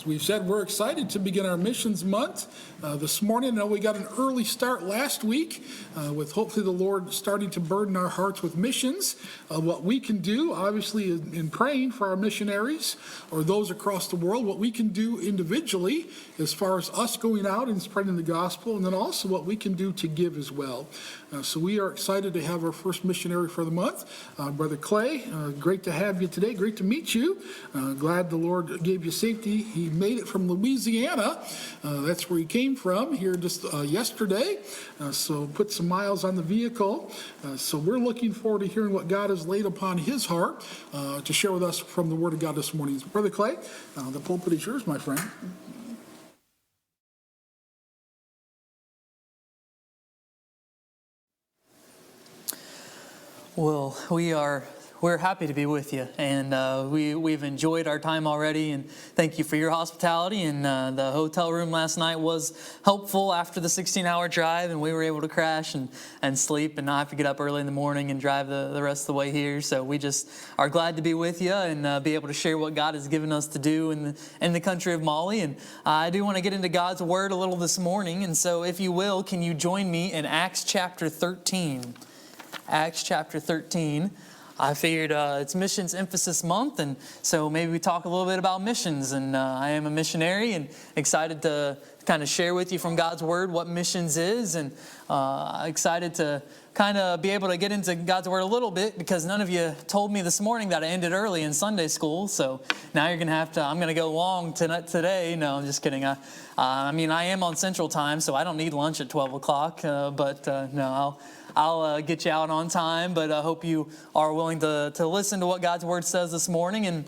As we've said, we're excited to begin our missions month this morning. I know we got an early start last week with hopefully the Lord starting to burden our hearts with missions. What we can do, obviously, in praying for our missionaries or those across the world, what we can do individually as far as us going out and spreading the gospel, and then also what we can do to give as well. So we are excited to have our first missionary for the month, Brother Clay. Great to have you today. Great to meet you. Glad the Lord gave you safety. He made it from Louisiana. That's where he came from here just yesterday. So put some miles on the vehicle. So we're looking forward to hearing what God has laid upon his heart to share with us from the Word of God this morning. Brother Clay, the pulpit is yours, my friend. Well, we're happy to be with you, and we've enjoyed our time already, and thank you for your hospitality. And the hotel room last night was helpful after the 16-hour drive, and we were able to crash and sleep and not have to get up early in the morning and drive the rest of the way here. So we just are glad to be with you and be able to share what God has given us to do in the country of Mali. And I do want to get into God's Word a little this morning, and so if you will, can you join me in Acts chapter 13? Acts chapter 13. I figured it's Missions Emphasis Month, and so maybe we talk a little bit about missions. And I am a missionary and excited to kind of share with you from God's Word what missions is, and excited to kind of be able to get into God's Word a little bit, because none of you told me this morning that I ended early in Sunday school. So now you're going to have to, I'm going to go long today. No, I'm just kidding. I mean, I am on Central Time, so I don't need lunch at 12 o'clock. But no, I'll get you out on time, but I hope you are willing to listen to what God's Word says this morning. And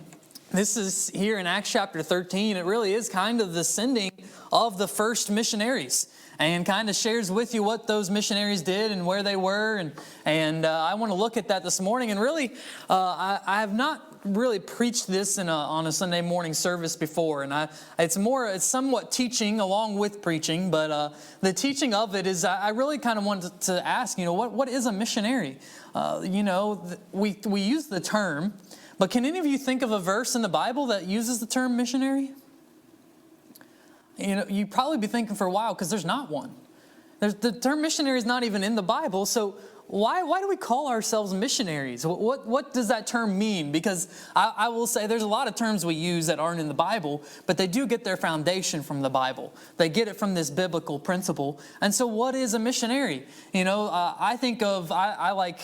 this is here in Acts chapter 13. It really is kind of the sending of the first missionaries, and kind of shares with you what those missionaries did and where they were. And I want to look at that this morning. And really, I have not really preached this on a Sunday morning service before, and it's somewhat teaching along with preaching, but the teaching of it is I really kind of wanted to ask, what is a missionary? We use the term, but can any of you think of a verse in the Bible that uses the term missionary? You'd probably be thinking for a while, because there's not one. The term missionary is not even in the Bible, so why do we call ourselves missionaries? What does that term mean? Because I will say there's a lot of terms we use that aren't in the Bible, but they do get their foundation from the Bible. They get it from this biblical principle. And so what is a missionary? I think of, I like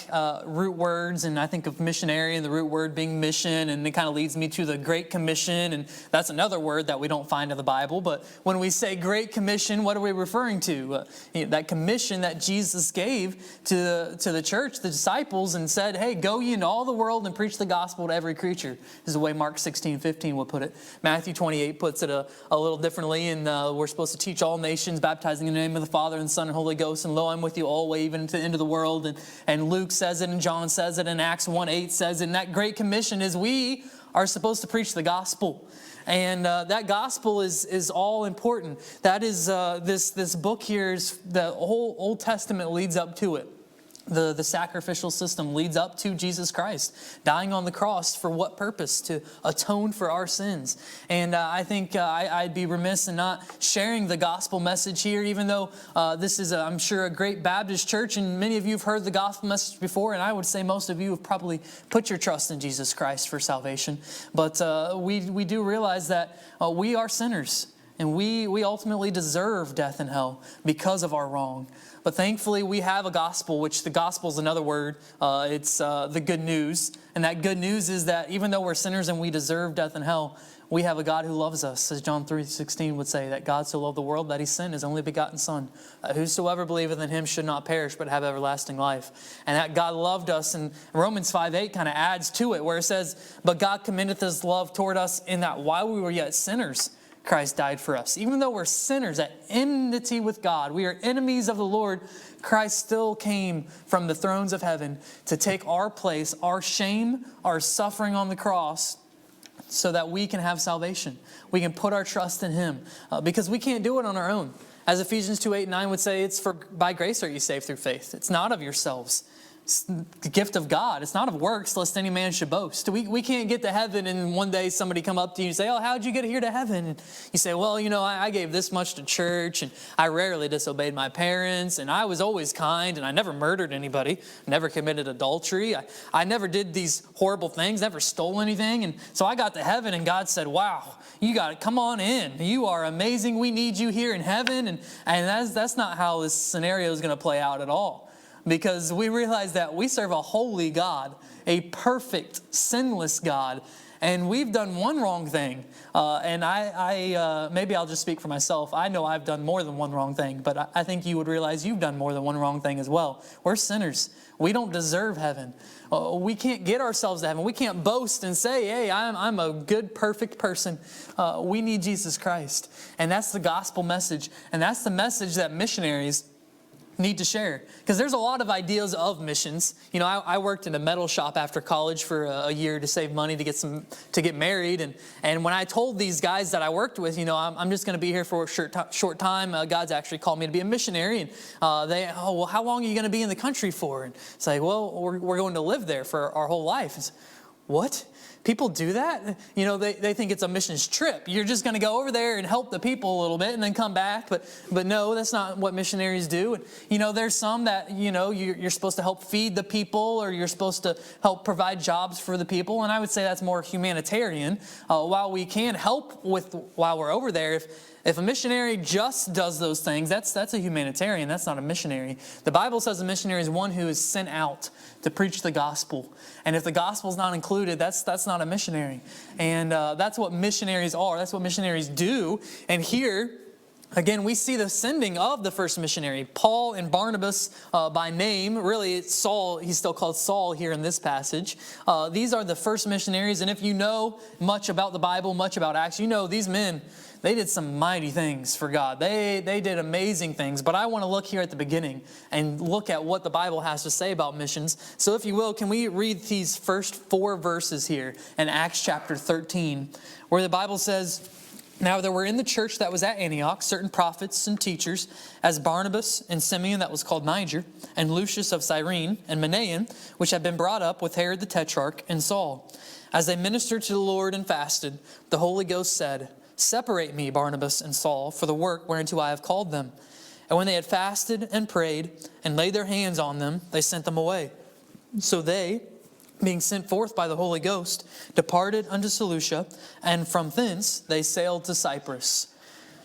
root words, and I think of missionary and the root word being mission, and it kind of leads me to the Great Commission, and that's another word that we don't find in the Bible. But when we say Great Commission, what are we referring to? That commission that Jesus gave to the church, the disciples, and said, hey, go ye into all the world and preach the gospel to every creature, is the way Mark 16:15 would put it. Matthew 28 puts it a little differently, and we're supposed to teach all nations, baptizing in the name of the Father and Son and Holy Ghost, and lo, I'm with you always, even to the end of the world. And Luke says it, and John says it, and Acts 1:8 says it. And that Great Commission is we are supposed to preach the gospel. And that gospel is all important. That is this book here, the whole Old Testament leads up to it. The sacrificial system leads up to Jesus Christ dying on the cross. For what purpose? To atone for our sins. And I think I'd be remiss in not sharing the gospel message here, even though this is, I'm sure, a great Baptist church, and many of you have heard the gospel message before, and I would say most of you have probably put your trust in Jesus Christ for salvation. But we do realize that we are sinners, and we ultimately deserve death and hell because of our wrong. But thankfully, we have a gospel, which the gospel is another word. It's the good news. And that good news is that even though we're sinners and we deserve death and hell, we have a God who loves us. As John 3:16 would say, that God so loved the world that he sent his only begotten Son, that whosoever believeth in him should not perish but have everlasting life. And that God loved us. And Romans 5:8 kind of adds to it, where it says, but God commendeth his love toward us in that while we were yet sinners, Christ died for us. Even though we're sinners at enmity with God, we are enemies of the Lord, Christ still came from the thrones of heaven to take our place, our shame, our suffering on the cross, so that we can have salvation. We can put our trust in him because we can't do it on our own. As Ephesians 2:8-9 would say, it's by grace are you saved through faith. It's not of yourselves. the gift of God. It's not of works, lest any man should boast. We can't get to heaven and one day somebody come up to you and say, oh, how'd you get here to heaven? And you say, well, I gave this much to church, and I rarely disobeyed my parents, and I was always kind, and I never murdered anybody, never committed adultery. I never did these horrible things, never stole anything. And so I got to heaven, and God said, wow, you got it. Come on in. You are amazing. We need you here in heaven. And that's not how this scenario is going to play out at all. Because we realize that we serve a holy God, a perfect, sinless God, and we've done one wrong thing. And I maybe I'll just speak for myself. I know I've done more than one wrong thing, but I think you would realize you've done more than one wrong thing as well. We're sinners. We don't deserve heaven. We can't get ourselves to heaven. We can't boast and say, hey, I'm a good, perfect person. We need Jesus Christ. And that's the gospel message. And that's the message that missionaries need to share. Because there's a lot of ideas of missions. I worked in a metal shop after college for a year to save money to get married. And when I told these guys that I worked with, I'm just going to be here for a short time. God's actually called me to be a missionary. And well, how long are you going to be in the country for? And it's like, well, we're going to live there for our whole life. It's, what? People do that? They think it's a missions trip. You're just going to go over there and help the people a little bit and then come back. But no, that's not what missionaries do. And, there's some that, you're supposed to help feed the people, or you're supposed to help provide jobs for the people. And I would say that's more humanitarian. While we can help while we're over there, if a missionary just does those things, that's a humanitarian. That's not a missionary. The Bible says a missionary is one who is sent out to preach the gospel. And if the gospel is not included, that's not a missionary. And that's what missionaries are. That's what missionaries do. And here, again, we see the sending of the first missionary. Paul and Barnabas by name. Really, it's Saul. He's still called Saul here in this passage. These are the first missionaries. And if you know much about the Bible, much about Acts, these men, they did some mighty things for God. They did amazing things. But I want to look here at the beginning and look at what the Bible has to say about missions. So if you will, can we read these first 4 verses here in Acts chapter 13, where the Bible says, now there were in the church that was at Antioch certain prophets and teachers, as Barnabas and Simeon that was called Niger, and Lucius of Cyrene, and Manaen, which had been brought up with Herod the Tetrarch, and Saul. As they ministered to the Lord and fasted, the Holy Ghost said, separate me, Barnabas and Saul, for the work whereunto I have called them. And when they had fasted and prayed and laid their hands on them, they sent them away. So they, being sent forth by the Holy Ghost, departed unto Seleucia, and from thence they sailed to Cyprus.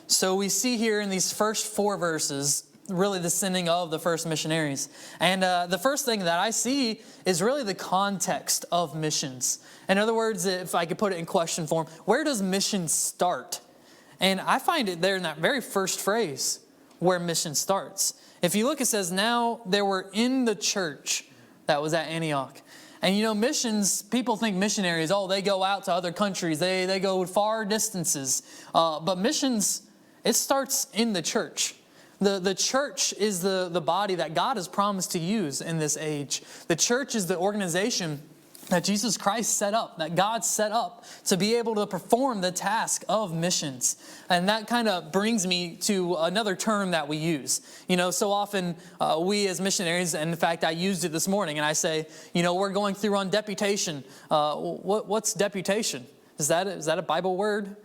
So we see here in these first 4 verses, really the sending of the first missionaries. And the first thing that I see is really the context of missions. In other words, if I could put it in question form, where does mission start? And I find it there in that very first phrase where mission starts. If you look, it says, now there were in the church that was at Antioch. And missions, people think missionaries, they go out to other countries. They go far distances. But missions, it starts in the church. The church is the body that God has promised to use in this age. The church is the organization that Jesus Christ set up, that God set up to be able to perform the task of missions. And that kind of brings me to another term that we use. So often we as missionaries, and in fact I used it this morning, and I say, we're going through on deputation. What's deputation? Is that a Bible word?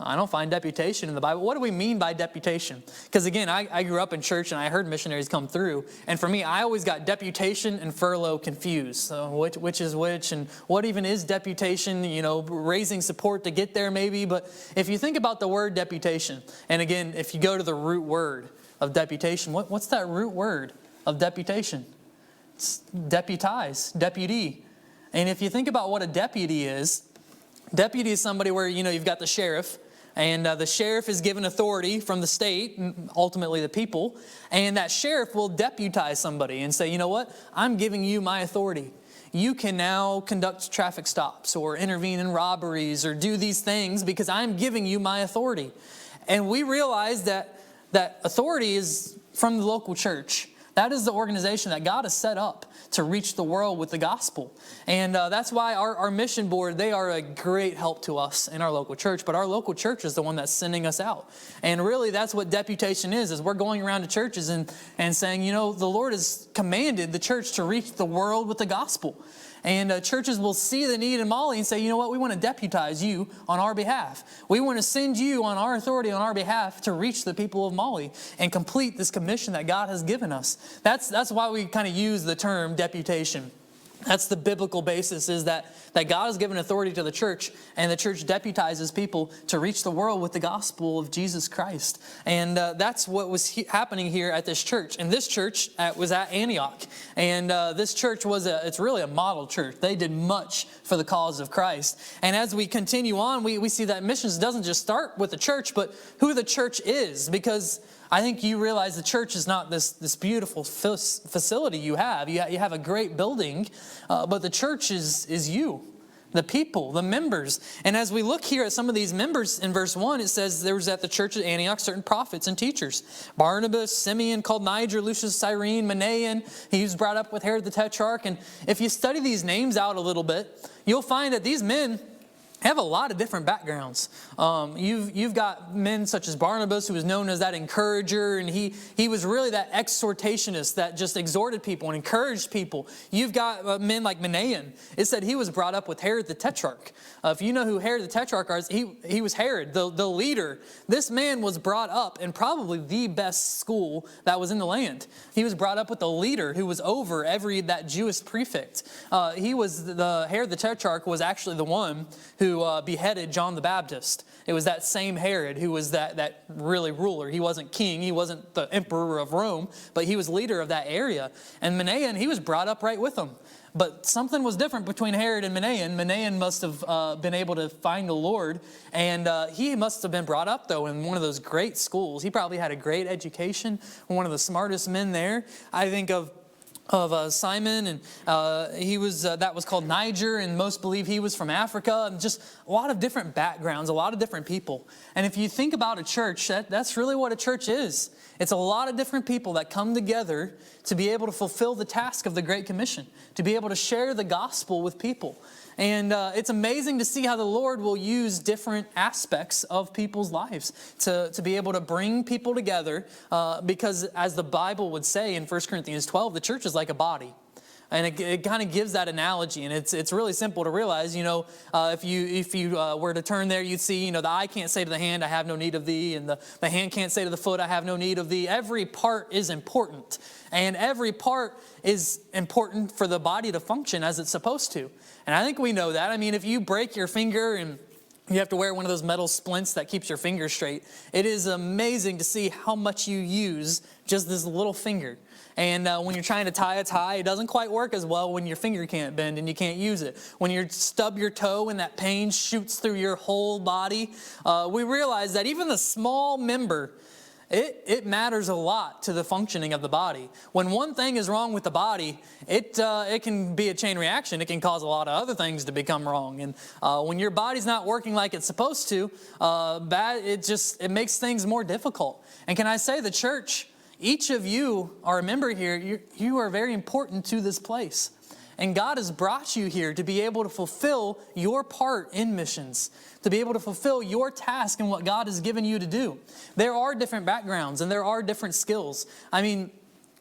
I don't find deputation in the Bible. What do we mean by deputation? Because again, I grew up in church and I heard missionaries come through. And for me, I always got deputation and furlough confused. So which is which, and what even is deputation? Raising support to get there maybe. But if you think about the word deputation, and again, if you go to the root word of deputation, what's that root word of deputation? It's deputize, deputy. And if you think about what a deputy is somebody where, you've got the sheriff, and the sheriff is given authority from the state, ultimately the people, and that sheriff will deputize somebody and say, you know what, I'm giving you my authority. You can now conduct traffic stops or intervene in robberies or do these things because I'm giving you my authority. And we realize that authority is from the local church. That is the organization that God has set up to reach the world with the gospel. And that's why our mission board, they are a great help to us in our local church. But our local church is the one that's sending us out. And really, that's what deputation is we're going around to churches and saying, the Lord has commanded the church to reach the world with the gospel. And churches will see the need in Mali and say, you know what, we want to deputize you on our behalf. We want to send you on our authority, on our behalf, to reach the people of Mali and complete this commission that God has given us. That's why we kind of use the term deputation. That's the biblical basis, is that God has given authority to the church, and the church deputizes people to reach the world with the gospel of Jesus Christ. And that's what was happening here at this church. And this church was at Antioch. And this church it's really a model church. They did much for the cause of Christ. And as we continue on, we see that missions doesn't just start with the church, but who the church is. Because I think you realize the church is not this beautiful facility you have. You have a great building, but the church is you, the people, the members. And as we look here at some of these members in verse 1, it says there was at the church at Antioch certain prophets and teachers. Barnabas, Simeon, called Niger, Lucius, Cyrene, Manaen. He was brought up with Herod the Tetrarch. And if you study these names out a little bit, you'll find that these men have a lot of different backgrounds. You've got men such as Barnabas, who was known as that encourager, and he was really that exhortationist that just exhorted people and encouraged people. You've got men like Manaen. It said he was brought up with Herod the Tetrarch. If you know who Herod the Tetrarch is, he was Herod, the leader. This man was brought up in probably the best school that was in the land. He was brought up with the leader who was over that Jewish prefect. Herod the Tetrarch was actually the one who beheaded John the Baptist. It was that same Herod who was that really ruler. He wasn't king. He wasn't the emperor of Rome, but he was leader of that area. And Manaen, he was brought up right with them. But something was different between Herod and Manaen. Manaen must have been able to find the Lord. And he must have been brought up, though, in one of those great schools. He probably had a great education, one of the smartest men there. I think of Simon, and that was called Niger, and most believe he was from Africa, and just a lot of different backgrounds, a lot of different people. And if you think about a church, that's really what a church is. It's a lot of different people that come together to be able to fulfill the task of the Great Commission, to be able to share the gospel with people. And it's amazing to see how the Lord will use different aspects of people's lives to be able to bring people together. Because as the Bible would say in 1 Corinthians 12, the church is like a body. And it kind of gives that analogy, and it's really simple to realize. If you were to turn there, you'd see, the eye can't say to the hand, I have no need of thee, and the hand can't say to the foot, I have no need of thee. Every part is important, and every part is important for the body to function as it's supposed to. And I think we know that. I mean, if you break your finger and you have to wear one of those metal splints that keeps your finger straight, it is amazing to see how much you use just this little finger. And when you're trying to tie a tie, it doesn't quite work as well when your finger can't bend and you can't use it. When you stub your toe and that pain shoots through your whole body, we realize that even the small member, it matters a lot to the functioning of the body. When one thing is wrong with the body, it can be a chain reaction. It can cause a lot of other things to become wrong. And when your body's not working like it's supposed to, it makes things more difficult. And can I say, the church, each of you are a member here. You are very important to this place. And God has brought you here to be able to fulfill your part in missions, to be able to fulfill your task and what God has given you to do. There are different backgrounds and there are different skills. I mean,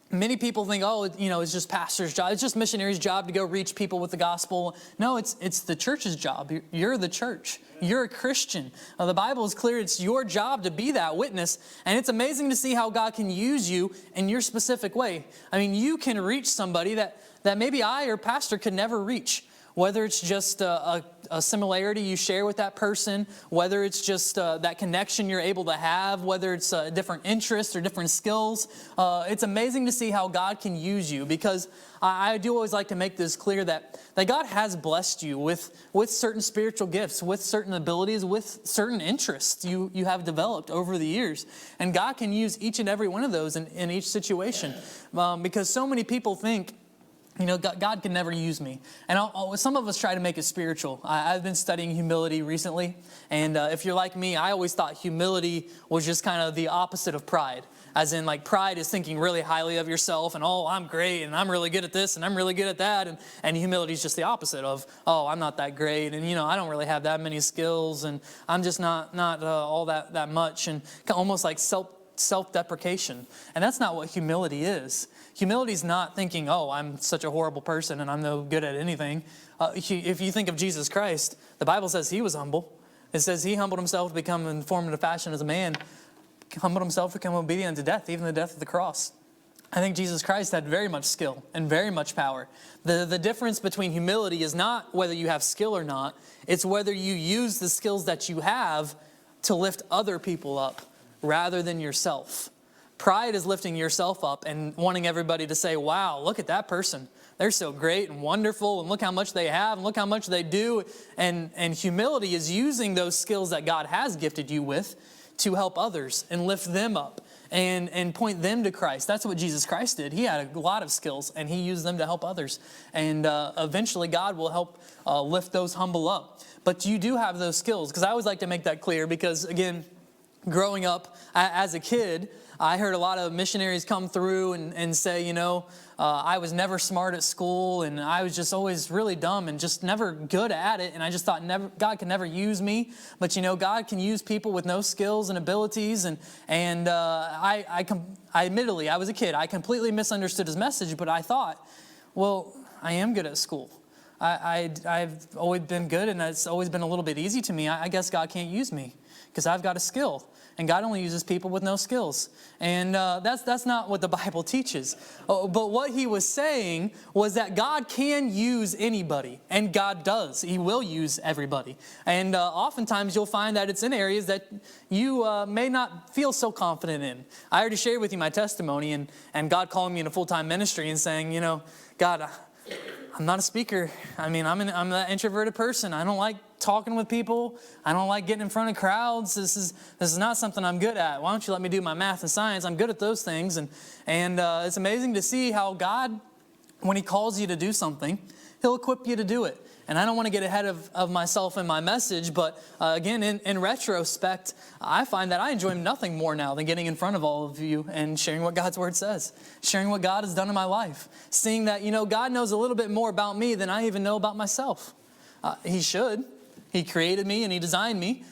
many people think, it's just pastor's job. It's just missionary's job to go reach people with the gospel. No, it's the church's job. You're the church. You're a Christian. The Bible is clear. It's your job to be that witness. And it's amazing to see how God can use you in your specific way. I mean, you can reach somebody that maybe I or pastor could never reach. Whether it's just a similarity you share with that person, whether it's just that connection you're able to have, whether it's different interests or different skills. It's amazing to see how God can use you, because I do always like to make this clear that God has blessed you with certain spiritual gifts, with certain abilities, with certain interests you have developed over the years. And God can use each and every one of those in each situation. Because so many people think, God can never use me. And some of us try to make it spiritual. I've been studying humility recently. And if you're like me, I always thought humility was just kind of the opposite of pride. as in like pride is thinking really highly of yourself and, oh, I'm great and I'm really good at this and I'm really good at that. And humility is just the opposite of, oh, I'm not that great and, I don't really have that many skills and I'm just not all that much, and almost like self-deprecation. And that's not what humility is. Humility is not thinking, oh, I'm such a horrible person and I'm no good at anything. If you think of Jesus Christ, the Bible says he was humble. It says he humbled himself to become in form and a fashion as a man, humbled himself to become obedient to death, even the death of the cross. I think Jesus Christ had very much skill and very much power. The difference between humility is not whether you have skill or not. It's whether you use the skills that you have to lift other people up rather than yourself. Pride is lifting yourself up and wanting everybody to say, wow, look at that person. They're so great and wonderful, and look how much they have, and look how much they do. And humility is using those skills that God has gifted you with to help others and lift them up and point them to Christ. That's what Jesus Christ did. He had a lot of skills, and he used them to help others. And eventually God will help lift those humble up. But you do have those skills, because I always like to make that clear, because again, growing up as a kid, I heard a lot of missionaries come through and say, I was never smart at school and I was just always really dumb and just never good at it. And I just thought God could never use me. But, God can use people with no skills and abilities. And I admittedly, I was a kid. I completely misunderstood his message, but I thought, well, I am good at school. I've always been good and it's always been a little bit easy to me. I guess God can't use me because I've got a skill. And God only uses people with no skills. And that's not what the Bible teaches. But what he was saying was that God can use anybody. And God does. He will use everybody. And oftentimes you'll find that it's in areas that you may not feel so confident in. I already shared with you my testimony and God calling me in a full-time ministry and saying, God, I'm not a speaker. I'm that introverted person. I don't like talking with people. I don't like getting in front of crowds. This is not something I'm good at. Why don't you let me do my math and science? I'm good at those things. And it's amazing to see how God, when he calls you to do something, he'll equip you to do it. And I don't want to get ahead of myself and my message, but again, in retrospect, I find that I enjoy nothing more now than getting in front of all of you and sharing what God's Word says, sharing what God has done in my life, seeing that, God knows a little bit more about me than I even know about myself. He should. He created me and he designed me.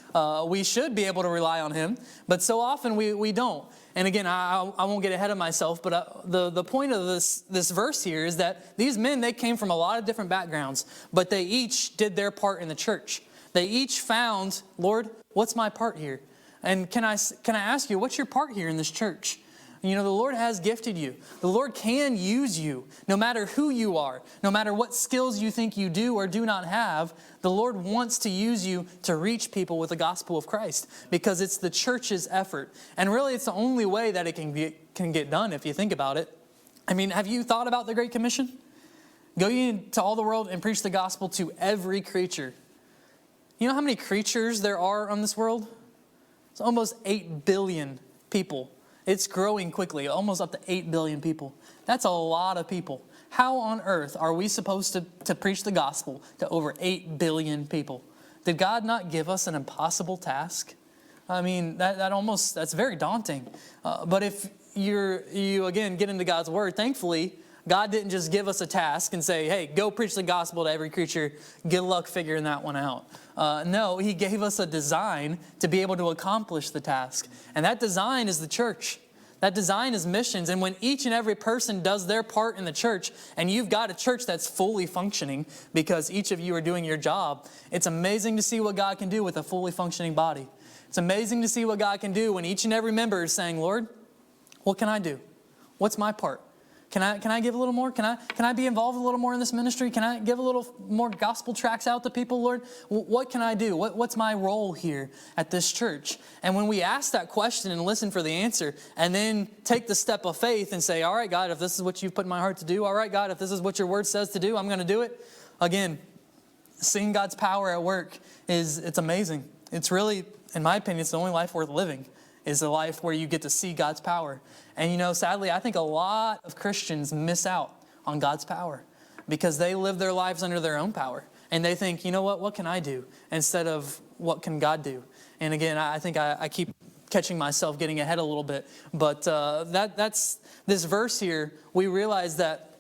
We should be able to rely on him, but so often we don't. And again, I won't get ahead of myself, but the point of this verse here is that these men, they came from a lot of different backgrounds, but they each did their part in the church. They each found, Lord, what's my part here? And can I ask you, what's your part here in this church? The Lord has gifted you. The Lord can use you, no matter who you are, no matter what skills you think you do or do not have. The Lord wants to use you to reach people with the gospel of Christ because it's the church's effort. And really, it's the only way that it can get done if you think about it. Have you thought about the Great Commission? Go into all the world and preach the gospel to every creature. You know how many creatures there are on this world? It's almost 8 billion people. It's growing quickly, almost up to 8 billion people. That's a lot of people. How on earth are we supposed to preach the gospel to over 8 billion people? Did God not give us an impossible task? That's very daunting. But if you again get into God's word, thankfully, God didn't just give us a task and say, hey, go preach the gospel to every creature. Good luck figuring that one out. No, he gave us a design to be able to accomplish the task. And that design is the church. That design is missions. And when each and every person does their part in the church, and you've got a church that's fully functioning because each of you are doing your job, it's amazing to see what God can do with a fully functioning body. It's amazing to see what God can do when each and every member is saying, Lord, what can I do? What's my part? Can I give a little more? Can I be involved a little more in this ministry? Can I give a little more gospel tracts out to people, Lord? What can I do? What's my role here at this church? And when we ask that question and listen for the answer and then take the step of faith and say, all right, God, if this is what you've put in my heart to do, all right, God, if this is what your word says to do, I'm going to do it. Again, seeing God's power at work it's amazing. It's really, in my opinion, it's the only life worth living. Is a life where you get to see God's power. And sadly, I think a lot of Christians miss out on God's power because they live their lives under their own power. And they think, what can I do? Instead of what can God do? And again, I think I keep catching myself getting ahead a little bit. But that's this verse here. We realize that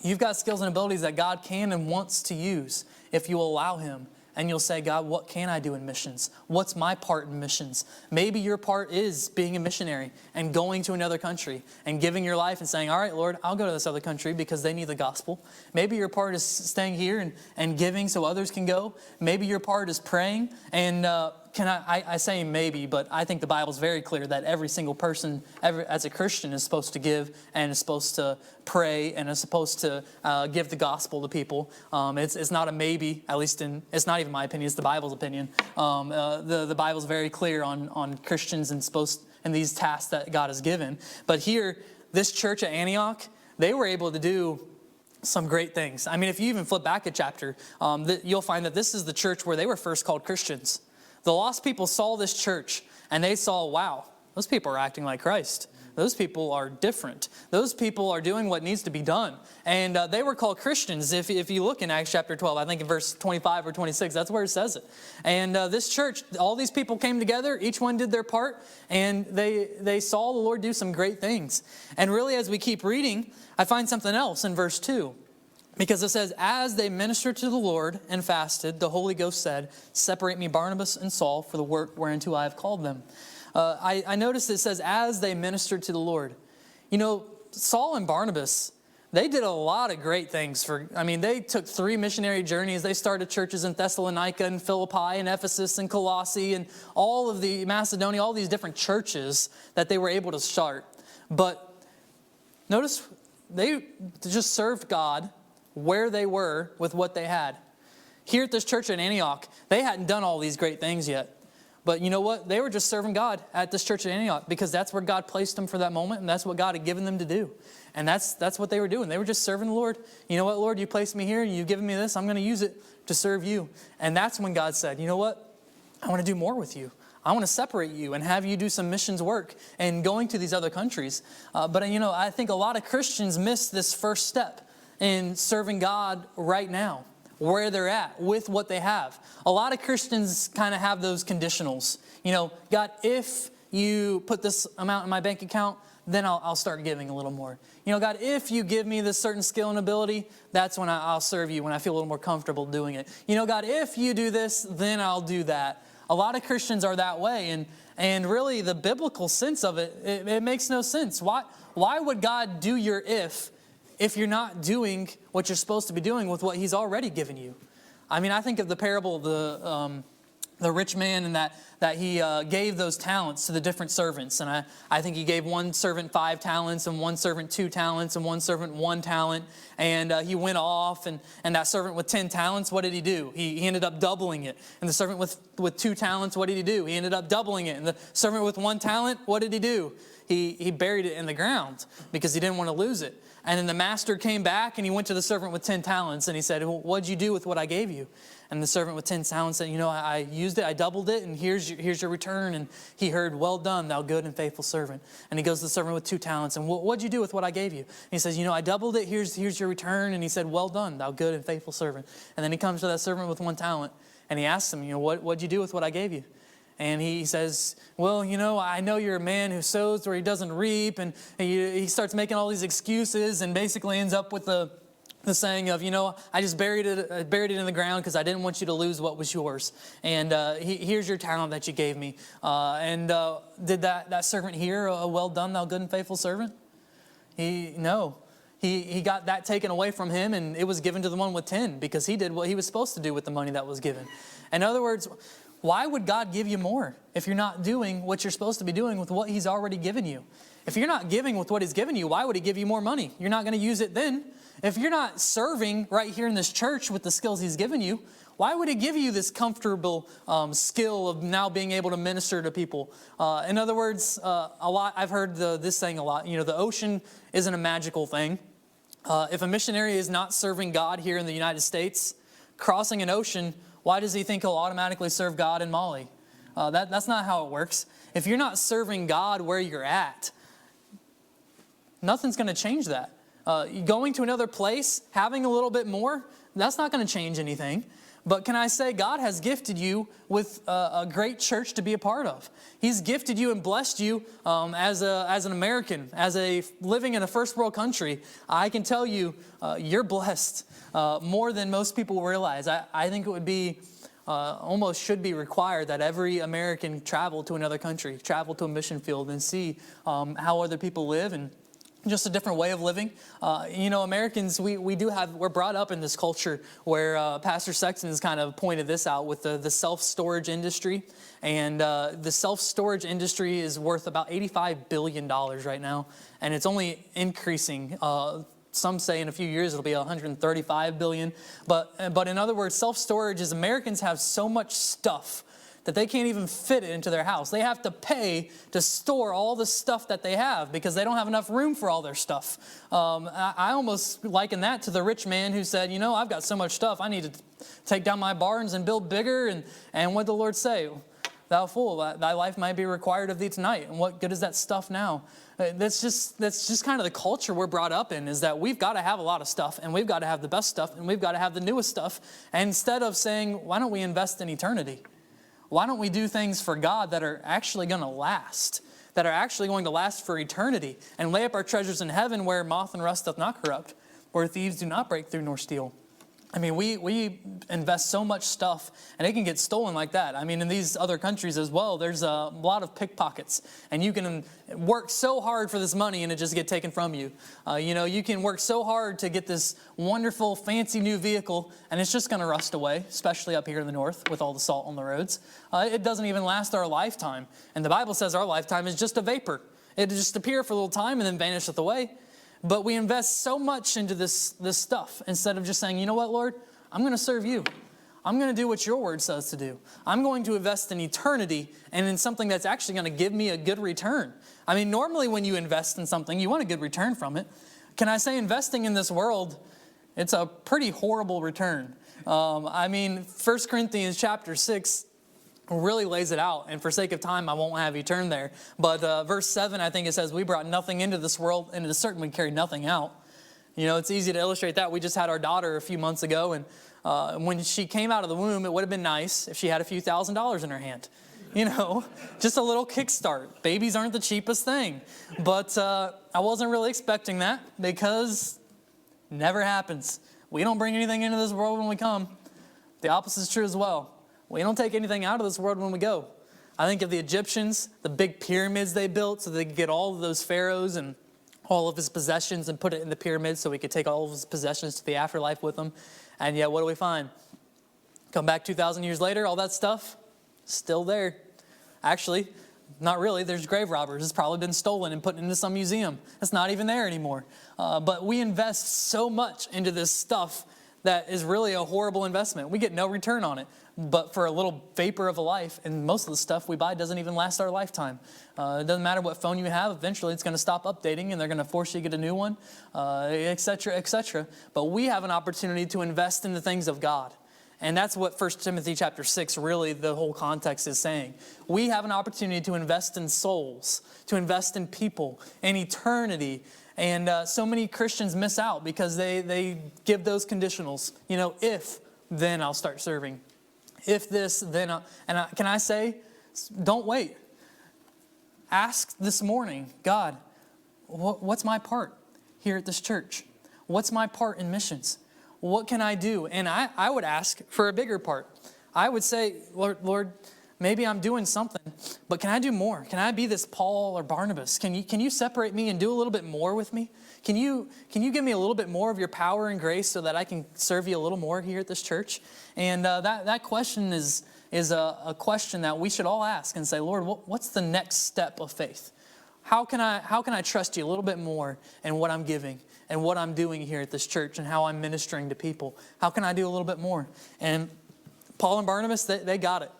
you've got skills and abilities that God can and wants to use if you allow Him. And you'll say, God, what can I do in missions? What's my part in missions? Maybe your part is being a missionary and going to another country and giving your life and saying, all right, Lord, I'll go to this other country because they need the gospel. Maybe your part is staying here and giving so others can go. Maybe your part is praying. And I say maybe, but I think the Bible's very clear that every single person, as a Christian, is supposed to give and is supposed to pray and is supposed to give the gospel to people. It's not a maybe, at least it's not even my opinion, it's the Bible's opinion. The Bible's very clear on Christians and these tasks that God has given. But here, this church at Antioch, they were able to do some great things. I mean, if you even flip back a chapter, you'll find that this is the church where they were first called Christians. The lost people saw this church and they saw, wow, those people are acting like Christ. Those people are different. Those people are doing what needs to be done. And they were called Christians. If you look in Acts chapter 12, I think in verse 25 or 26, that's where it says it. And this church, all these people came together. Each one did their part. And they saw the Lord do some great things. And really, as we keep reading, I find something else in verse 2. Because it says, as they ministered to the Lord and fasted, the Holy Ghost said, separate me Barnabas and Saul for the work whereunto I have called them. I noticed it says, as they ministered to the Lord. You know, Saul and Barnabas, they did a lot of great things. They took 3 missionary journeys. They started churches in Thessalonica and Philippi and Ephesus and Colossae and all of the Macedonia, all these different churches that they were able to start. But notice they just served God where they were with what they had. Here at this church in Antioch, they hadn't done all these great things yet. But you know what? They were just serving God at this church in Antioch because that's where God placed them for that moment, and that's what God had given them to do. And that's what they were doing. They were just serving the Lord. You know what, Lord? You placed me here, and you've given me this. I'm going to use it to serve you. And that's when God said, you know what? I want to do more with you. I want to separate you and have you do some missions work and going to these other countries. But I think a lot of Christians miss this first step in serving God right now, where they're at, with what they have. A lot of Christians kind of have those conditionals. You know, God, if you put this amount in my bank account, then I'll start giving a little more. You know, God, if you give me this certain skill and ability, that's when I'll serve you, when I feel a little more comfortable doing it. You know, God, if you do this, then I'll do that. A lot of Christians are that way, and really the biblical sense of it makes no sense. Why would God do your if you're not doing what you're supposed to be doing with what He's already given you? I mean, I think of the parable of the rich man and that he gave those talents to the different servants. And I think he gave one servant 5 talents and one servant 2 talents and one servant 1 talent. And he went off and that servant with 10 talents, what did he do? He ended up doubling it. And the servant with 2 talents, what did he do? He ended up doubling it. And the servant with 1 talent, what did he do? He buried it in the ground because he didn't want to lose it. And then the master came back and he went to the servant with 10 talents and he said, well, what'd you do with what I gave you? And the servant with 10 talents said, I used it, I doubled it, and here's your return. And he heard, well done, thou good and faithful servant. And he goes to the servant with 2 talents, and what'd you do with what I gave you? And he says, I doubled it, here's your return. And he said, well done, thou good and faithful servant. And then he comes to that servant with 1 talent, and he asks him, what'd you do with what I gave you? And he says, well, I know you're a man who sows where he doesn't reap. And he starts making all these excuses and basically ends up with the saying of, I just buried it in the ground because I didn't want you to lose what was yours. And here's your talent that you gave me. Did that servant hear a well done, thou good and faithful servant? No. He got that taken away from him, and it was given to the one with 10 because he did what he was supposed to do with the money that was given. In other words, why would God give you more if you're not doing what you're supposed to be doing with what He's already given you? If you're not giving with what He's given you, why would He give you more money? You're not going to use it then. If you're not serving right here in this church with the skills He's given you, why would He give you this comfortable skill of now being able to minister to people? In other words, I've heard this saying a lot. The ocean isn't a magical thing. If a missionary is not serving God here in the United States, crossing an ocean, why does he think he'll automatically serve God in Mali? That's not how it works. If you're not serving God where you're at, nothing's going to change that. Going to another place, having a little bit more, that's not going to change anything. But can I say, God has gifted you with a great church to be a part of. He's gifted you and blessed you as an American, living in a first world country. I can tell you, you're blessed more than most people realize. I think it would be, almost should be required that every American travel to another country, travel to a mission field and see how other people live and just a different way of living. Americans, we're brought up in this culture where Pastor Sexton has kind of pointed this out with the self-storage industry. And the self-storage industry is worth about $85 billion right now. And it's only increasing. Some say in a few years it'll be $135 billion. But in other words, self-storage is Americans have so much stuff that they can't even fit it into their house. They have to pay to store all the stuff that they have because they don't have enough room for all their stuff. I almost liken that to the rich man who said, I've got so much stuff, I need to take down my barns and build bigger. And what did the Lord say? Thou fool, thy life might be required of thee tonight. And what good is that stuff now? That's just kind of the culture we're brought up in, is that we've got to have a lot of stuff, and we've got to have the best stuff, and we've got to have the newest stuff. And instead of saying, why don't we invest in eternity? Why don't we do things for God that are actually going to last, that are actually going to last for eternity, and lay up our treasures in heaven where moth and rust doth not corrupt, where thieves do not break through nor steal? I mean, we invest so much stuff, and it can get stolen like that. I mean, in these other countries as well, there's a lot of pickpockets, and you can work so hard for this money and it just get taken from you. You can work so hard to get this wonderful, fancy new vehicle, and it's just going to rust away, especially up here in the north with all the salt on the roads. It doesn't even last our lifetime, and the Bible says our lifetime is just a vapor. It just appear for a little time and then vanisheth away. But we invest so much into this stuff instead of just saying, you know what, Lord, I'm going to serve you. I'm going to do what your word says to do. I'm going to invest in eternity and in something that's actually going to give me a good return. I mean, normally when you invest in something, you want a good return from it. Can I say investing in this world, it's a pretty horrible return. 1 Corinthians chapter 6 really lays it out. And for sake of time, I won't have you turn there. But verse 7, I think it says, we brought nothing into this world, and it is certain we carry nothing out. It's easy to illustrate that. We just had our daughter a few months ago, and when she came out of the womb, it would have been nice if she had a few $1,000s in her hand. Just a little kickstart. Babies aren't the cheapest thing. But I wasn't really expecting that, because it never happens. We don't bring anything into this world when we come. The opposite is true as well. We don't take anything out of this world when we go. I think of the Egyptians, the big pyramids they built so they could get all of those pharaohs and all of his possessions and put it in the pyramids so we could take all of his possessions to the afterlife with them. And yet, what do we find? Come back 2,000 years later, all that stuff, still there. Actually, not really. There's grave robbers. It's probably been stolen and put into some museum. It's not even there anymore. But we invest so much into this stuff that is really a horrible investment. We get no return on it, but for a little vapor of a life, and most of the stuff we buy doesn't even last our lifetime. It doesn't matter what phone you have, eventually it's going to stop updating and they're going to force you to get a new one, etc., etc. But we have an opportunity to invest in the things of God. And that's what 1 Timothy chapter 6, really the whole context is saying. We have an opportunity to invest in souls, to invest in people, in eternity. And so many Christians miss out because they give those conditionals. If, then I'll start serving. If this, then can I say, don't wait. Ask this morning, God, what's my part here at this church? What's my part in missions? What can I do? And I would ask for a bigger part. I would say, Lord, maybe I'm doing something, but can I do more? Can I be this Paul or Barnabas? Can you separate me and do a little bit more with me? Can you give me a little bit more of your power and grace so that I can serve you a little more here at this church? And that question is a question that we should all ask and say, Lord, what's the next step of faith? How can I trust you a little bit more in what I'm giving and what I'm doing here at this church and how I'm ministering to people? How can I do a little bit more? And Paul and Barnabas, they got it.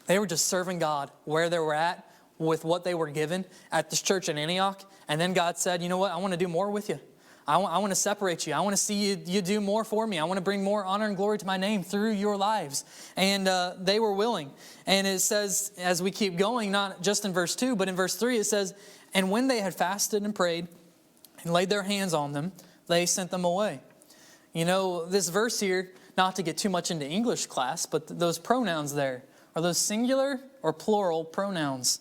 They were just serving God where they were at with what they were given at this church in Antioch. And then God said, you know what? I want to do more with you. I want to separate you. I want to see you do more for me. I want to bring more honor and glory to my name through your lives. And they were willing. And it says, as we keep going, not just in verse 2, but in verse 3, it says, and when they had fasted and prayed and laid their hands on them, they sent them away. This verse here, not to get too much into English class, but those pronouns there, are those singular or plural pronouns?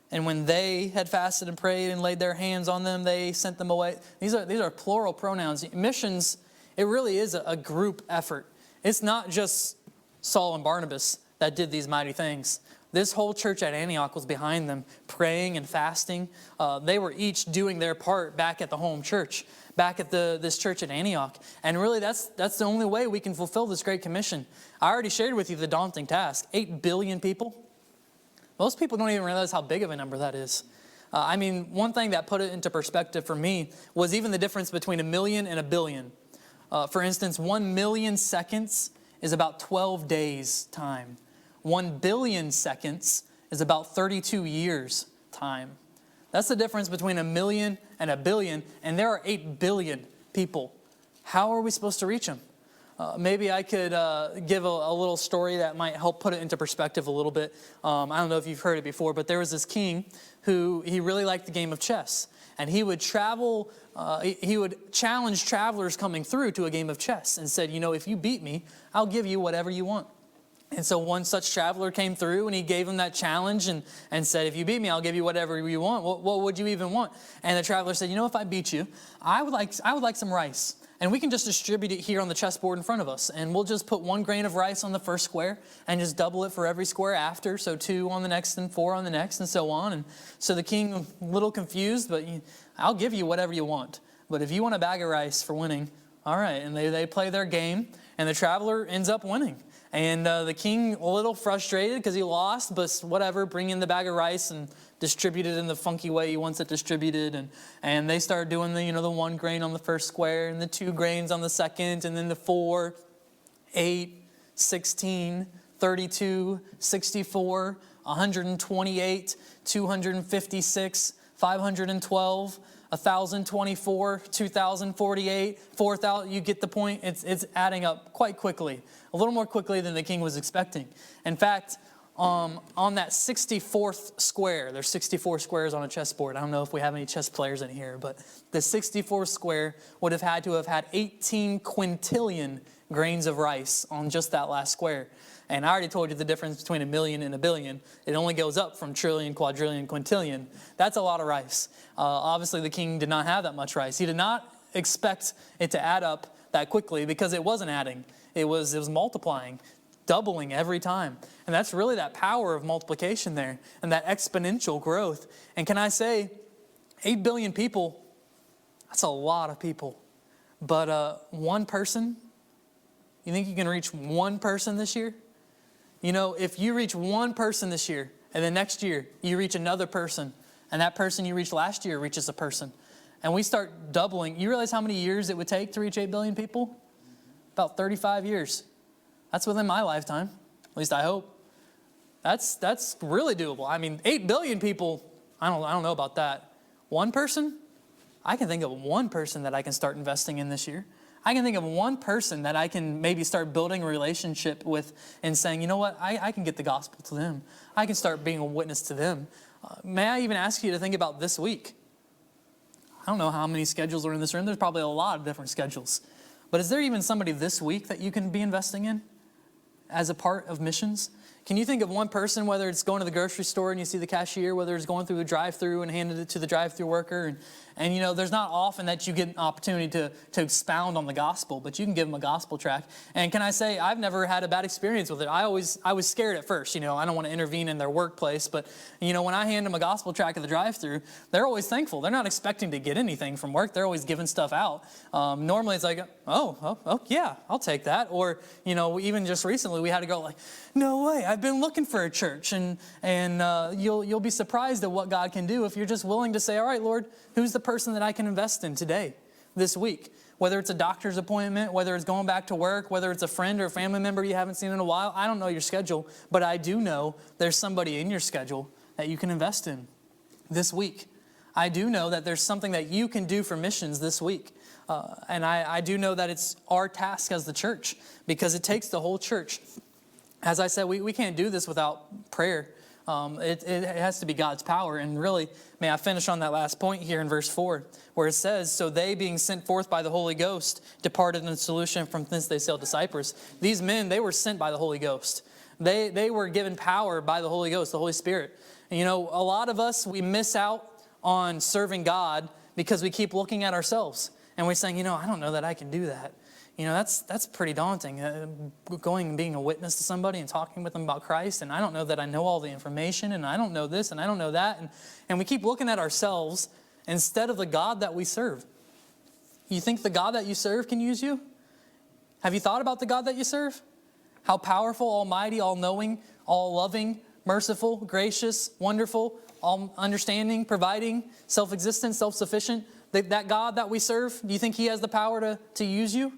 And when they had fasted and prayed and laid their hands on them, they sent them away. These are plural pronouns. Missions, it really is a group effort. It's not just Saul and Barnabas that did these mighty things. This whole church at Antioch was behind them, praying and fasting. They were each doing their part back at the home church, back at this church at Antioch. And really, that's the only way we can fulfill this Great Commission. I already shared with you the daunting task. 8 billion people. Most people don't even realize how big of a number that is. One thing that put it into perspective for me was even the difference between 1 million and 1 billion. For instance, 1 million seconds is about 12 days' time. 1 billion seconds is about 32 years' time. That's the difference between 1 million and 1 billion, and there are 8 billion people. How are we supposed to reach them? Maybe I could give a little story that might help put it into perspective a little bit. I don't know if you've heard it before, but there was this king who he really liked the game of chess. And he would travel, he would challenge travelers coming through to a game of chess and said, if you beat me, I'll give you whatever you want. And so one such traveler came through and he gave him that challenge and said, if you beat me, I'll give you whatever you want. What would you even want? And the traveler said, if I beat you, I would like some rice. And we can just distribute it here on the chessboard in front of us. And we'll just put 1 grain of rice on the first square and just double it for every square after. So 2 on the next and 4 on the next and so on. And so the king, a little confused, but I'll give you whatever you want. But if you want a bag of rice for winning, all right. And they play their game and the traveler ends up winning. And the king, a little frustrated because he lost, but whatever, bring in the bag of rice and distribute it in the funky way he wants it distributed. And they start doing the 1 grain on the first square and the 2 grains on the second, and then the 4, 8, 16, 32, 64, 128, 256, 512, 1,024, 2,048, 4,000. You get the point. It's adding up quite quickly, a little more quickly than the king was expecting. In fact, on that 64th square, there's 64 squares on a chessboard. I don't know if we have any chess players in here, but the 64th square would have had to have had 18 quintillion grains of rice on just that last square. And I already told you the difference between 1 million and 1 billion. It only goes up from trillion, quadrillion, quintillion. That's a lot of rice. Obviously, the king did not have that much rice. He did not expect it to add up that quickly because it wasn't adding. It was multiplying, doubling every time. And that's really that power of multiplication there and that exponential growth. And can I say, 8 billion people, that's a lot of people. But one person, you think you can reach one person this year? If you reach one person this year, and then next year you reach another person, and that person you reached last year reaches a person, and we start doubling, you realize how many years it would take to reach 8 billion people? About 35 years. That's within my lifetime, at least I hope. That's really doable. 8 billion people, I don't know about that. One person? I can think of one person that I can start investing in this year. I can think of one person that I can maybe start building a relationship with and saying, you know what, I can get the gospel to them. I can start being a witness to them. May I even ask you to think about this week? I don't know how many schedules are in this room. There's probably a lot of different schedules. But is there even somebody this week that you can be investing in as a part of missions? Can you think of one person, whether it's going to the grocery store and you see the cashier, whether it's going through a drive-through and handed it to the drive-through worker, and there's not often that you get an opportunity to expound on the gospel, but you can give them a gospel tract. And can I say, I've never had a bad experience with it. I was scared at first. I don't want to intervene in their workplace, but when I hand them a gospel tract at the drive-through, they're always thankful. They're not expecting to get anything from work. They're always giving stuff out. Normally it's like, oh yeah, I'll take that. Or even just recently we had a girl like, no way, I've been looking for a church, and you'll be surprised at what God can do if you're just willing to say, all right, Lord, who's the person that I can invest in today, this week? Whether it's a doctor's appointment, whether it's going back to work, whether it's a friend or a family member you haven't seen in a while. I don't know your schedule, but I do know there's somebody in your schedule that you can invest in this week. I do know that there's something that you can do for missions this week. And I do know that it's our task as the church, because it takes the whole church. As I said, we can't do this without prayer. It has to be God's power. And really, may I finish on that last point here in verse 4, where it says, so they being sent forth by the Holy Ghost departed in solution from thence they sailed to Cyprus. These men, they were sent by the Holy Ghost. They were given power by the Holy Ghost, the Holy Spirit. And a lot of us, we miss out on serving God because we keep looking at ourselves. And we're saying, I don't know that I can do that. That's pretty daunting, going and being a witness to somebody and talking with them about Christ. And I don't know that I know all the information, and I don't know this, and I don't know that. And we keep looking at ourselves instead of the God that we serve. You think the God that you serve can use you? Have you thought about the God that you serve? How powerful, almighty, all-knowing, all-loving, merciful, gracious, wonderful, all understanding, providing, self-existent, self-sufficient. That God that we serve, do you think He has the power to use you?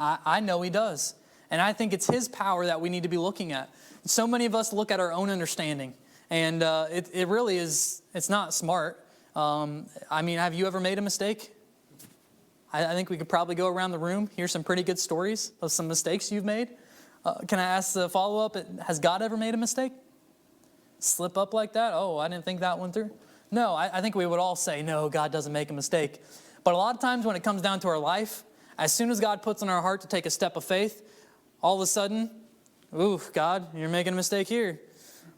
I know He does. And I think it's His power that we need to be looking at. So many of us look at our own understanding. And it really is, it's not smart. Have you ever made a mistake? I think we could probably go around the room, hear some pretty good stories of some mistakes you've made. Can I ask the follow-up, has God ever made a mistake? Slip up like that? Oh, I didn't think that one through. No, I think we would all say, no, God doesn't make a mistake. But a lot of times when it comes down to our life, as soon as God puts in our heart to take a step of faith, all of a sudden, ooh, God, you're making a mistake here.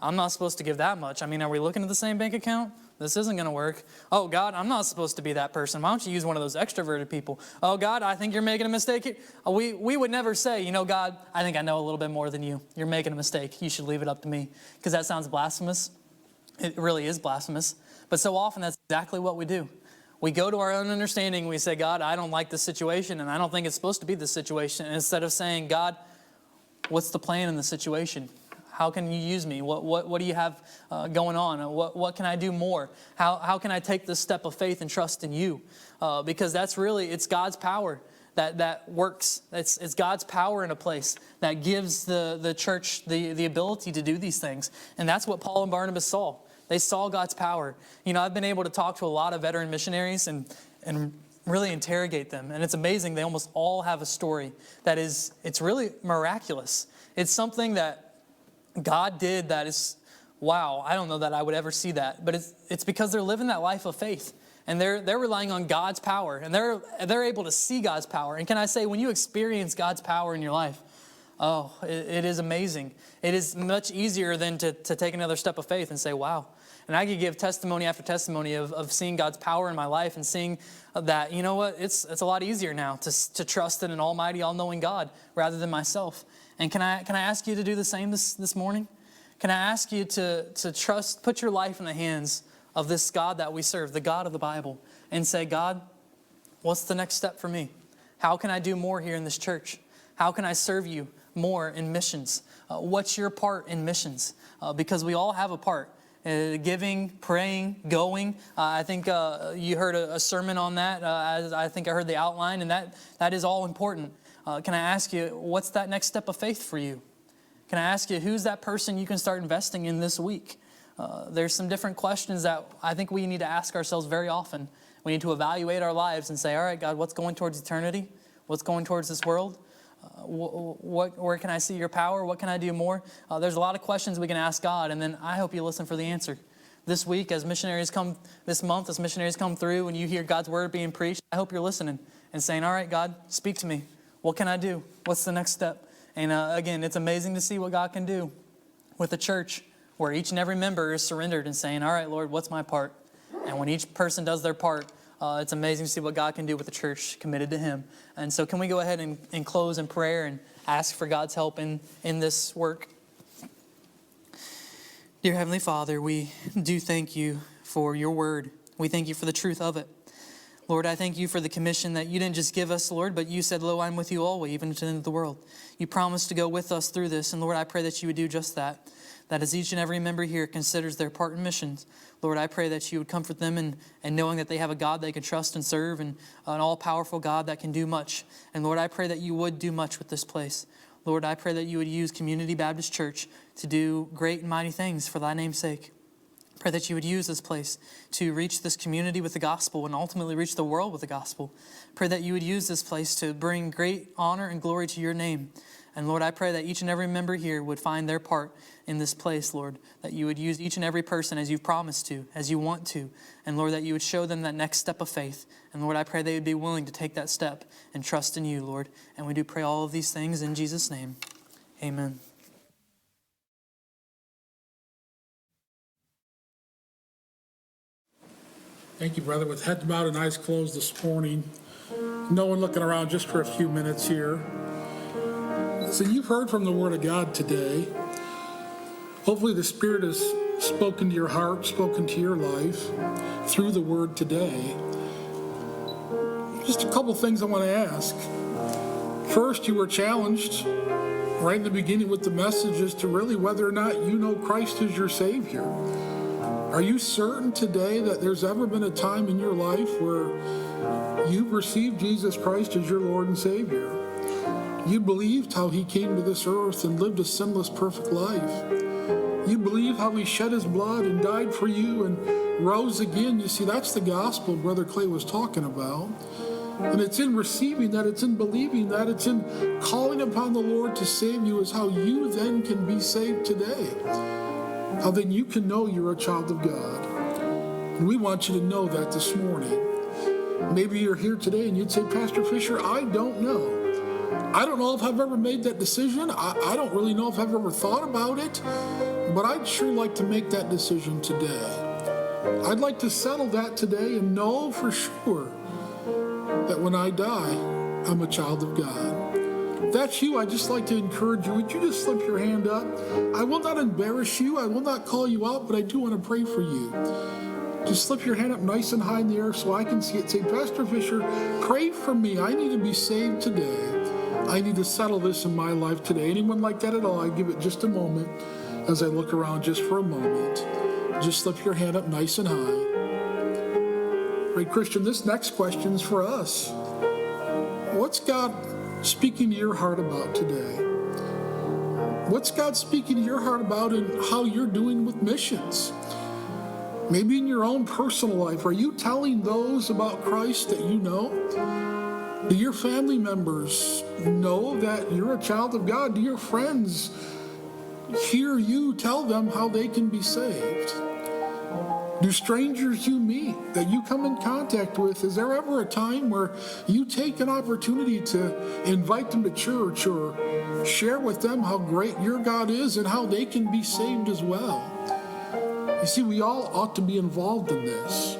I'm not supposed to give that much. Are we looking at the same bank account? This isn't going to work. Oh, God, I'm not supposed to be that person. Why don't you use one of those extroverted people? Oh, God, I think you're making a mistake here. We would never say, God, I think I know a little bit more than you. You're making a mistake. You should leave it up to me. Because that sounds blasphemous. It really is blasphemous. But so often that's exactly what we do. We go to our own understanding. We say, God, I don't like this situation, and I don't think it's supposed to be this situation. And instead of saying, God, what's the plan in the situation? How can you use me? What do you have going on? What can I do more? How can I take this step of faith and trust in you? Because that's really, it's God's power that works. It's God's power in a place that gives the church the ability to do these things. And that's what Paul and Barnabas saw. They saw God's power. I've been able to talk to a lot of veteran missionaries and really interrogate them. And it's amazing. They almost all have a story it's really miraculous. It's something that God did that is, wow, I don't know that I would ever see that. But it's because they're living that life of faith. And they're relying on God's power. And they're able to see God's power. And can I say, when you experience God's power in your life, it is amazing. It is much easier than to take another step of faith and say, wow. And I could give testimony after testimony of seeing God's power in my life and seeing that, you know what, it's a lot easier now to trust in an almighty, all-knowing God rather than myself. And can I ask you to do the same this morning? Can I ask you to trust, put your life in the hands of this God that we serve, the God of the Bible, and say, God, what's the next step for me? How can I do more here in this church? How can I serve you more in missions? What's your part in missions? Because we all have a part. Giving, praying, going. I think you heard a sermon on that. I think I heard the outline, and that is all important. Can I ask you, what's that next step of faith for you? Can I ask you, who's that person you can start investing in this week? There's some different questions that I think we need to ask ourselves very often. We need to evaluate our lives and say, all right, God, what's going towards eternity? What's going towards this world? Where can I see your power? What can I do more? There's a lot of questions we can ask God, and then I hope you listen for the answer. This week, as missionaries come through and you hear God's word being preached, I hope you're listening and saying, all right, God, speak to me. What can I do? What's the next step? And again, it's amazing to see what God can do with a church where each and every member is surrendered and saying, all right, Lord, what's my part? And when each person does their part, it's amazing to see what God can do with the church committed to Him. And so can we go ahead and close in prayer and ask for God's help in this work? Dear Heavenly Father, we do thank you for your word. We thank you for the truth of it. Lord, I thank you for the commission that you didn't just give us, Lord, but you said, lo, I'm with you always, even to the end of the world. You promised to go with us through this. And Lord, I pray that you would do just that. That as each and every member here considers their part in missions, Lord, I pray that you would comfort them and knowing that they have a God they can trust and serve and an all-powerful God that can do much. And Lord, I pray that you would do much with this place. Lord, I pray that you would use Community Baptist Church to do great and mighty things for thy name's sake. Pray that you would use this place to reach this community with the gospel and ultimately reach the world with the gospel. Pray that you would use this place to bring great honor and glory to your name. And Lord, I pray that each and every member here would find their part in this place, Lord, that you would use each and every person as you've promised to, as you want to. And Lord, that you would show them that next step of faith. And Lord, I pray they would be willing to take that step and trust in you, Lord. And we do pray all of these things in Jesus' name. Amen. Thank you, brother. With heads bowed and eyes closed this morning, no one looking around, just for a few minutes here. So you've heard from the Word of God today. Hopefully the Spirit has spoken to your heart, spoken to your life through the Word today. Just a couple things I want to ask. First, you were challenged right in the beginning with the message as to really whether or not you know Christ as your Savior. Are you certain today that there's ever been a time in your life where you've received Jesus Christ as your Lord and Savior? You believed how He came to this earth and lived a sinless, perfect life. You believe how He shed His blood and died for you and rose again. You see, that's the gospel Brother Clay was talking about. And it's in receiving that, it's in believing that, it's in calling upon the Lord to save you is how you then can be saved today. How then you can know you're a child of God. And we want you to know that this morning. Maybe you're here today and you'd say, Pastor Fisher, I don't know. I don't know if I've ever made that decision. I don't really know if I've ever thought about it, but I'd sure like to make that decision today. I'd like to settle that today and know for sure that when I die, I'm a child of God. If that's you, I'd just like to encourage you. Would you just slip your hand up? I will not embarrass you. I will not call you out, but I do want to pray for you. Just slip your hand up nice and high in the air so I can see it. Say, Pastor Fisher, pray for me. I need to be saved today. I need to settle this in my life today. Anyone like that at all? I give it just a moment as I look around just for a moment. Just slip your hand up nice and high. Great Christian, this next question is for us. What's God speaking to your heart about today? What's God speaking to your heart about and how you're doing with missions? Maybe in your own personal life, are you telling those about Christ that you know? Do your family members know that you're a child of God? Do your friends hear you tell them how they can be saved? Do strangers you meet, that you come in contact with, is there ever a time where you take an opportunity to invite them to church or share with them how great your God is and how they can be saved as well? You see, we all ought to be involved in this.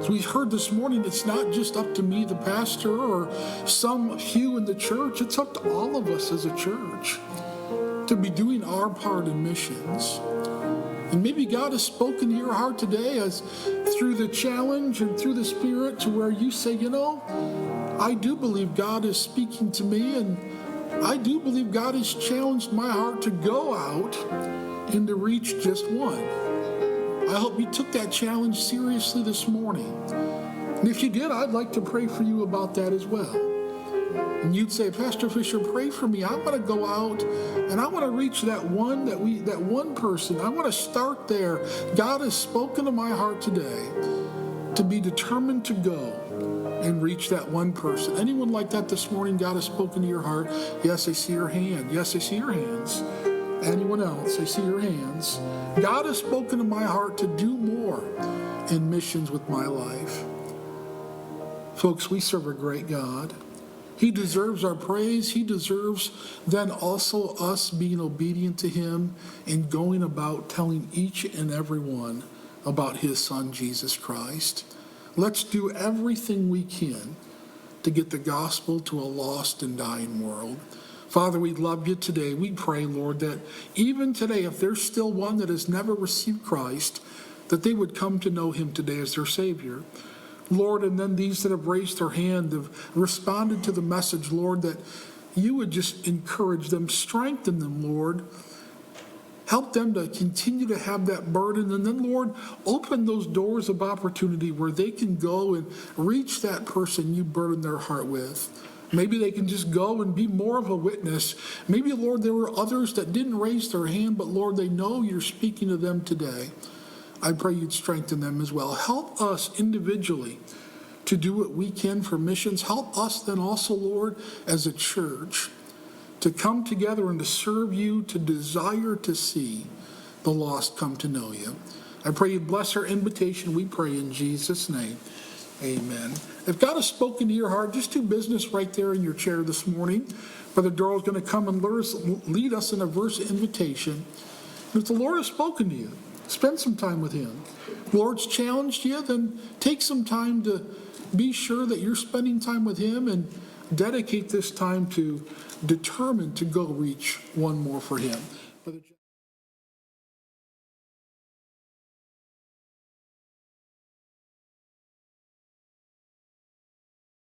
As we've heard this morning, it's not just up to me, the pastor, or some few in the church. It's up to all of us as a church to be doing our part in missions. And maybe God has spoken to your heart today as through the challenge and through the Spirit to where you say, you know, I do believe God is speaking to me, and I do believe God has challenged my heart to go out and to reach just one. I hope you took that challenge seriously this morning. And if you did, I'd like to pray for you about that as well. And you'd say, Pastor Fisher, pray for me. I want to go out and I want to reach that one person. I want to start there. God has spoken to my heart today to be determined to go and reach that one person. Anyone like that this morning? God has spoken to your heart. Yes, I see your hand. Yes, I see your hands. Anyone else? I see your hands. God has spoken to my heart to do more in missions with my life. Folks, we serve a great God. He deserves our praise. He deserves then also us being obedient to Him and going about telling each and every one about His Son, Jesus Christ. Let's do everything we can to get the gospel to a lost and dying world. Father, we love you today. We pray, Lord, that even today, if there's still one that has never received Christ, that they would come to know Him today as their Savior. Lord, and then these that have raised their hand have responded to the message, Lord, that you would just encourage them, strengthen them, Lord. Help them to continue to have that burden. And then, Lord, open those doors of opportunity where they can go and reach that person you burden their heart with. Maybe they can just go and be more of a witness. Maybe, Lord, there were others that didn't raise their hand, but, Lord, they know you're speaking to them today. I pray you'd strengthen them as well. Help us individually to do what we can for missions. Help us then also, Lord, as a church to come together and to serve you, to desire to see the lost come to know you. I pray you bless our invitation. We pray in Jesus' name. Amen. If God has spoken to your heart, just do business right there in your chair this morning. Brother Darrell's going to come and lead us in a verse invitation. If the Lord has spoken to you, spend some time with him. If the Lord's challenged you, then take some time to be sure that you're spending time with him and dedicate this time to determine to go reach one more for him.